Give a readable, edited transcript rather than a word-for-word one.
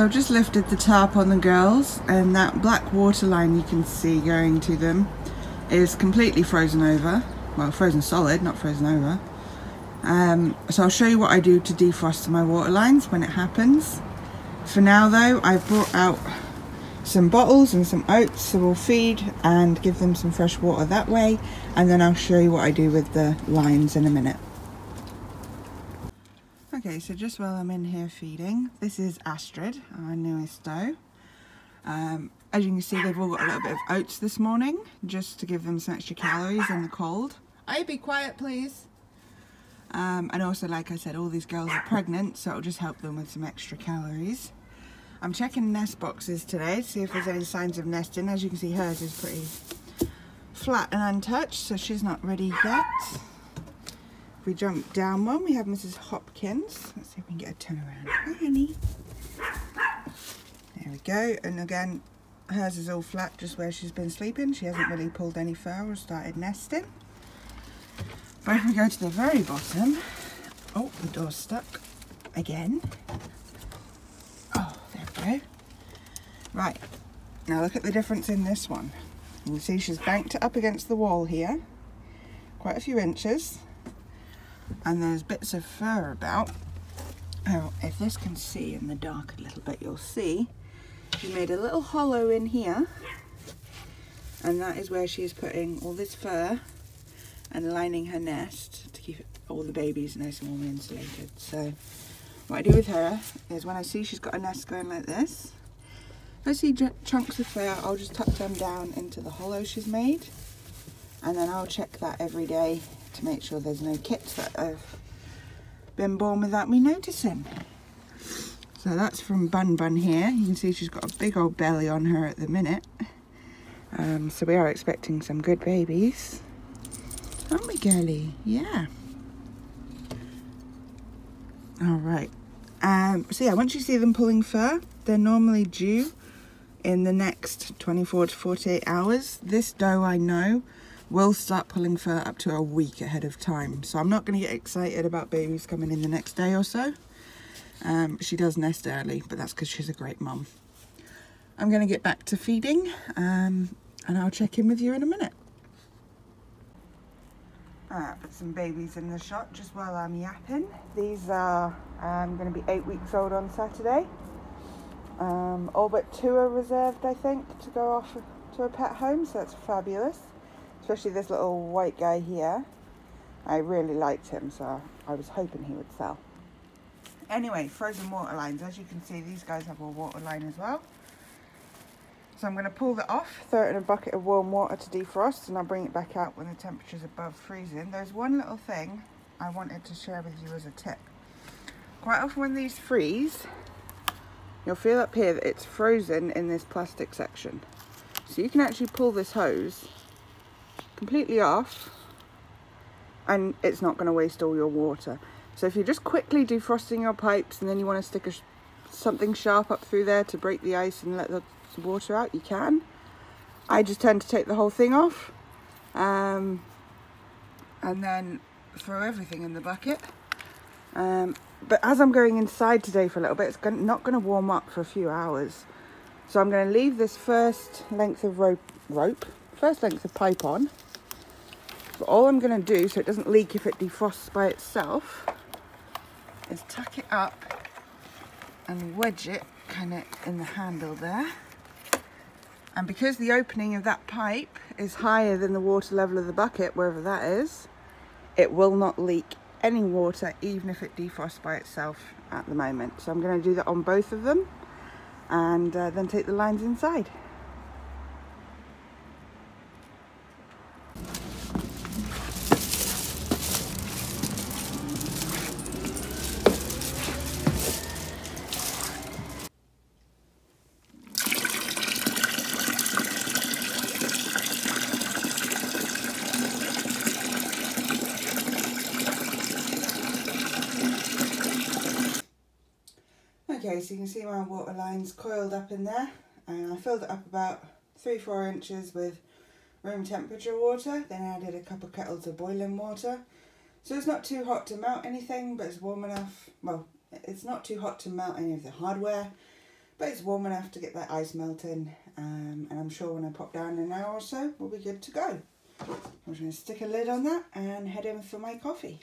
So I've just lifted the tarp on the girls, and that black water line you can see going to them is completely frozen over. Well, frozen solid, not frozen over. So I'll show you what I do to defrost my water lines when it happens. For now though, I've brought out some bottles and some oats, so we'll feed and give them some fresh water that way, and then I'll show you what I do with the lines in a minute. Okay, so just while I'm in here feeding, this is Astrid, our newest doe. As you can see, they've all got a little bit of oats this morning, just to give them some extra calories in the cold. Hey, be quiet please. And also, like I said, all these girls are pregnant, so it'll just help them with some extra calories. I'm checking nest boxes today to see if there's any signs of nesting. As you can see, hers is pretty flat and untouched, so she's not ready yet. If we jump down one, we have Mrs. Hopkins. Let's see if we can get a turn around. Hi, honey. There we go. And again, hers is all flat just where she's been sleeping. She hasn't really pulled any fur or started nesting. But if we go to the very bottom, oh, the door's stuck again. Oh, there we go. Right, now look at the difference in this one. You can see she's banked it up against the wall here, quite a few inches, and there's bits of fur about. Oh, if this can see in the dark a little bit, you'll see she made a little hollow in here, and that is where she's putting all this fur and lining her nest to keep all the babies nice and warm and insulated. So what I do with her is when I see she's got a nest going like this, if I see chunks of fur, I'll just tuck them down into the hollow she's made, and then I'll check that every day to make sure there's no kits that have been born without me noticing. So that's from Bun here. You can see she's got a big old belly on her at the minute. So we are expecting some good babies. Aren't we, girlie? Yeah. Alright. So yeah, once you see them pulling fur, they're normally due in the next 24 to 48 hours. This doe, I know, will start pulling fur up to a week ahead of time. So I'm not going to get excited about babies coming in the next day or so. She does nest early, but that's because she's a great mum. I'm going to get back to feeding, and I'll check in with you in a minute. Put some babies in the shot just while I'm yapping. These are going to be 8 weeks old on Saturday. All but 2 are reserved, I think, to go off to a pet home, so that's fabulous. Especially this little white guy here. I really liked him, so I was hoping he would sell. Anyway, frozen water lines. As you can see, these guys have a water line as well. So I'm going to pull that off, throw it in a bucket of warm water to defrost, and I'll bring it back out when the temperature's above freezing. There's one little thing I wanted to share with you as a tip. Quite often when these freeze, you'll feel up here that it's frozen in this plastic section. So you can actually pull this hose completely off, and it's not going to waste all your water. So if you're just quickly defrosting your pipes and then you want to stick something sharp up through there to break the ice and let the water out, you can. I just tend to take the whole thing off, and then throw everything in the bucket. But as I'm going inside today for a little bit, it's not going to warm up for a few hours. So I'm going to leave this first length of first length of pipe on. But all I'm going to do, so it doesn't leak if it defrosts by itself, is tuck it up and wedge it kind of in the handle there. And because the opening of that pipe is higher than the water level of the bucket, wherever that is, it will not leak any water, even if it defrosts by itself at the moment. So I'm going to do that on both of them, and then take the lines inside. Okay, so you can see my water line's coiled up in there, and I filled it up about 3-4 inches with room temperature water, then added a couple of kettles of boiling water. So it's not too hot to melt anything, but it's warm enough. Well, it's not too hot to melt any of the hardware, but it's warm enough to get that ice melting, and I'm sure when I pop down in an hour or so we'll be good to go. I'm just going to stick a lid on that and head in for my coffee.